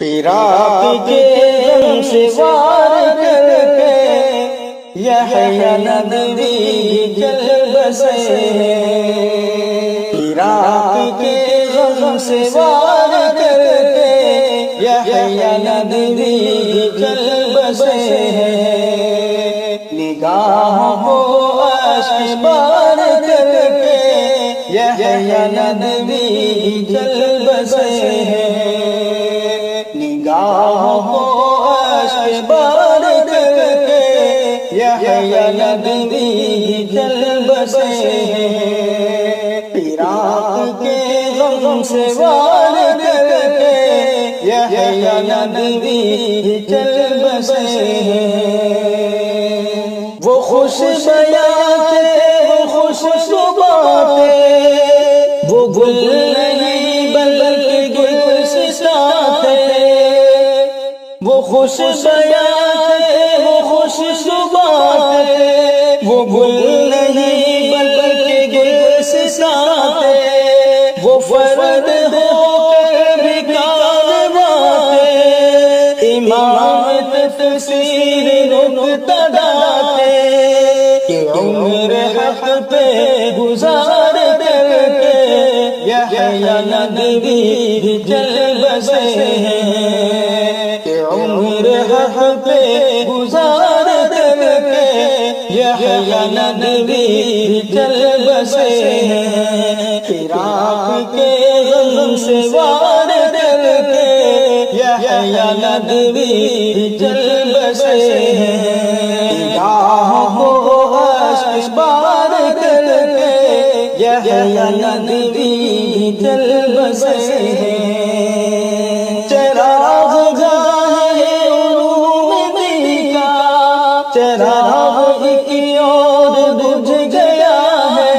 فراق کے غم سے وار کر کے یحییٰ ندوی چل بسے ہیں۔ فراق کے غم سے وار کر کے یحییٰ ندوی چل بسے ہیں۔ نگاہوں کو اشک بار کر کے یحییٰ ندوی چل بسے ہیں۔ نگاہوں کو اشک بار کر کے یحییٰ ندوی چل بسے ہیں۔ فراق کے غم سے وار کر کے یحییٰ ندوی چل بسے ہیں۔ وہ خوش بیاں تھے، وہ خوش صبح تھے، وہ گل نہیں بلکہ گلستاں تھے۔ وہ خوش بیاں تھے، وہ خوش صبح تھے، وہ گل نہیں بلکہ گلستاں تھے۔ وہ فرد ہو کر بھی کارواں تھے، امام تفسیر مقتدا تھے کہ عمر حق پہ گزار کر کے یحییٰ ندوی چل بسے ہیں۔ کہ عمر حق پہ گزار کر کے یحییٰ ندوی چل بسے ہیں۔ فراق کے غم سے وار کر کے یحییٰ ندوی چل بسے ہیں۔ نگاہوں کو اشک بار کر کے یحییٰ ندوی چل بسے ہیں۔ چراغ گاہ علوم دین کا چراغ کی اور بجھ گیا ہے۔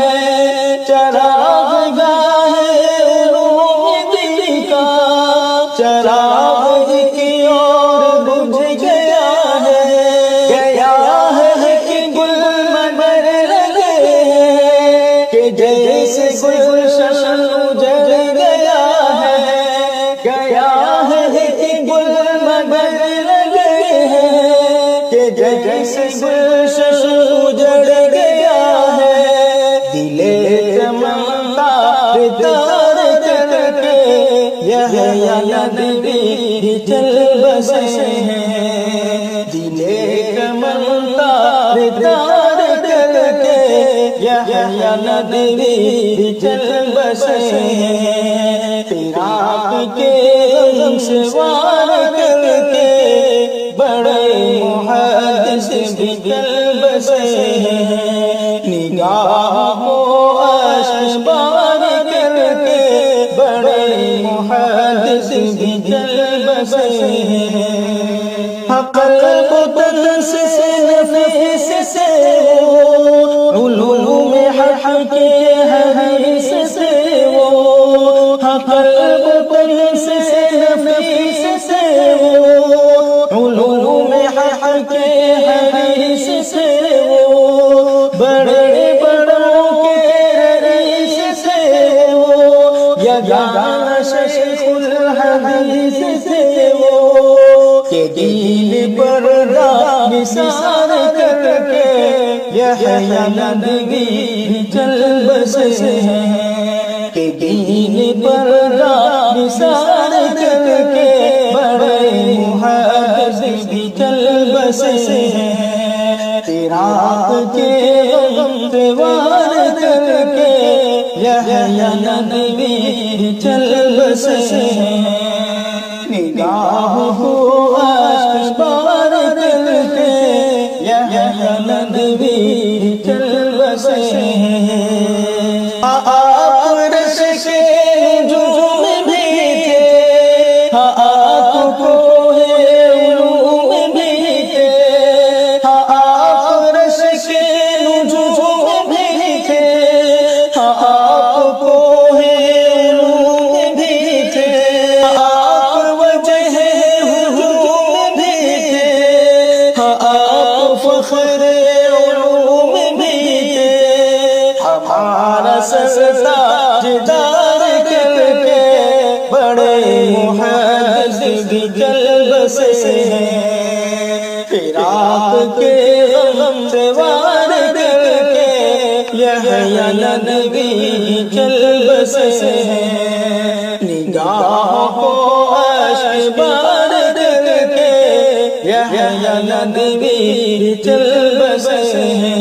چراغ گاہ علوم دین کا چراغ کی اور بجھ گیا ہے۔ گیا ہے کہ گل مگر لگے ہیں، کہ جیسے گلشن اجڑ گیا ہے۔ گیا ہے کہ گل مگر لگے ہیں، کہ جیسے گلشن اجڑ گیا ہے۔ دل چمن تار تار کر کے یحییٰ ندوی چل بسے ہیں۔ دل چمن تار تار کر کے یحییٰ ندوی چل بسے ہیں۔ فراق کے غم سے وار کر کے بڑے محدث بھی چل بسے ہیں۔ نگاہوں کو اشک بار کر کے بڑے محدث بھی چل بسے ہیں۔ قلب و تن سے نفیس سے وہ علوم حق کے حدیث سے وہ قلب و تن سے نفیس سے وہ علوم حق کے حدیث سے وہ بڑے بڑوں کے رئیس سے وہ یگانہ شیخ الحدیث سے وہ کہ دین پر نثار کر کے یحییٰ ندوی چل بسے ہیں۔ کہ دین پر نثار کر کے بڑے محدث بھی چل بسے ہیں۔ فراق کے غم سے وار کر کے یحییٰ ندوی چل بسے ہیں۔ نگاہوں کو اشک بار کر کے یحییٰ ندوی چل بسے ہیں۔ آپ رش کے نجوم بھی تھے، آپ کوہ علوم بھی تھے۔ آپ رش کے نجوم بھی تھے، آپ کوہ علوم بھی تھے۔ فخر علوم بھی تھے، ہمارا سرتاج دار کر کے بڑے محدث بھی بھی چل بسے ہیں، فراق کے غم سے وار کر کے یحییٰ ندوی بھی چل بسے ہیں، نگاہوں کو اشک بار کر کے یحییٰ ندوی بھی چل بسے ہیں۔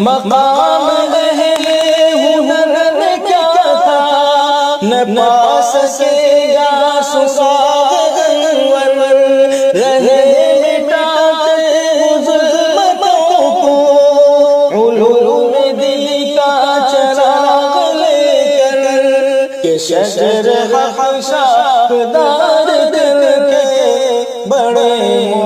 مقام اہل ہنر میں کیا تھا نہ پا سکے گا سراغ انور، رہے مٹاتے ظلمتوں کو علوم دین کا چراغ لے کر، کہ شجر حق شاخدار کر کے بڑے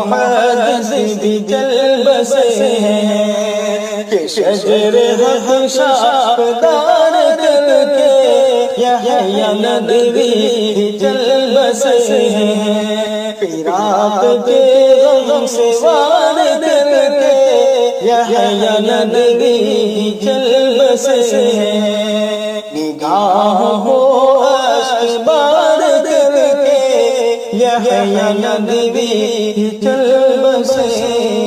محدث بھی چل بسے ہیں، کہ شجر حق شاخدار کر کے یحییٰ ندوی بھی چل بسے ہیں، فراق کے غم سے وار کر کے یحییٰ ندوی بھی چل بسے ہیں، نگاہوں اشک بار کر کے یحییٰ ندوی بھی چل بسے ہیں۔